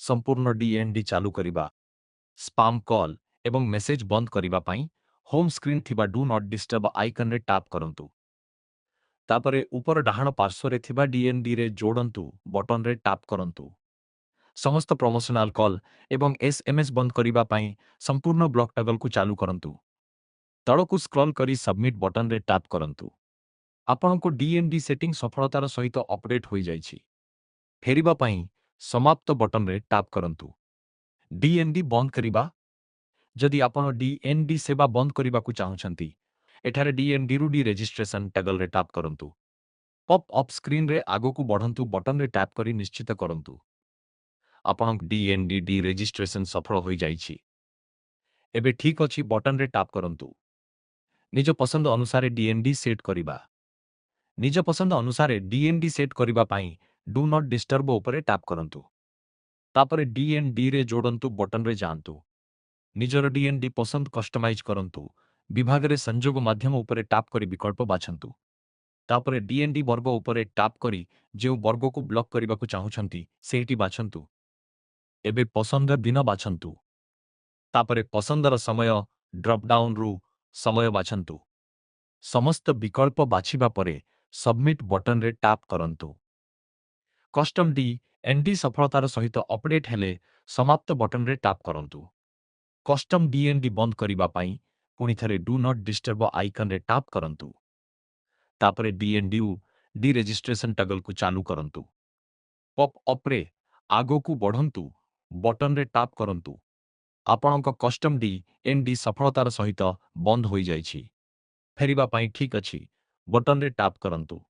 संपूर्ण डीएनडी चालू करिबा स्पाम कॉल एवं मेसेज बंद करिबा पाई होम स्क्रीन थिबा डू नॉट डिस्टर्ब आइकन रे टैप करंतु। तापरे ऊपर डाहाण पार्श्व रे थिबा डीएनडी रे जोड़ंतु बटन रे टैप करंतु। समस्त प्रमोशनल कॉल एवं एसएमएस बंद करिबा पाई संपूर्ण ब्लॉक टगल को चालू करंतु। तळकु स्क्रॉल करी सबमिट बटन रे टैप करंतु। आपनको डीएनडी सेटिंग सफलतार सहित अपडेट होई जाइछि। फेरिबा पाई समाप्त बटन रे टैप करंतु। डीएनडी बंद करिबा जदि आपण डीएनडी सेवा बंद करिबाकु चाहुछंती एठारे डीएनडी रु डी रजिस्ट्रेशन टगल रे टैप करंतु। पॉप अप स्क्रीन रे आगो को बढ़ंतु बटन रे टैप करी निश्चित करंतु आपण डीएनडी डी रजिस्ट्रेशन सफल होई जाइछि। एबे ठीक अछि बटन रे टैप करंतु। निज पसंद अनुसार डीएनडी सेट करिबा निज पसंद अनुसार डीएनडी सेट करिबा पाई डू नॉट डिस्टर्ब उपरे टैप करंतु। तापरे डीएनडी रे जोड़ंतु बटन रे जांतु। निजर डीएनडी पसंद कस्टमाइज करंतु। विभाग रे संजोग माध्यम उपरे टैप करी विकल्प बाछंतु। तापरे डीएनडी वर्ग उपरे टैप करी जेउ वर्ग को ब्लॉक करिबाकु चाहुछंती सेठी बाछंतु। एबे पसंद दिन बाछंतु। तापरे पसंदर समय ड्रॉप डाउन रु समय बाछंतु। समस्त विकल्प बाछिबा परे सबमिट बटन रे टैप करंतु। कस्टम डीएनडी सफलतार सहित अपडेट हेले समाप्त बटन रे टैप करंतु। कस्टम डीएनडी बंद करिबा पाई पुणी थरे डू नॉट डिस्टर्ब आइकन रे टैप करंतु। तापरे डीएनडी डी रजिस्ट्रेशन टगल को चालू करंतु। पॉप अप रे आगो को बढ़ंतु बटन रे टैप करंतु। आपणक कस्टम डीएनडी सफलतार सहित बंद होई जाइछि। फेरिबा पाई ठीक अछि बटन रे टैप करंतु।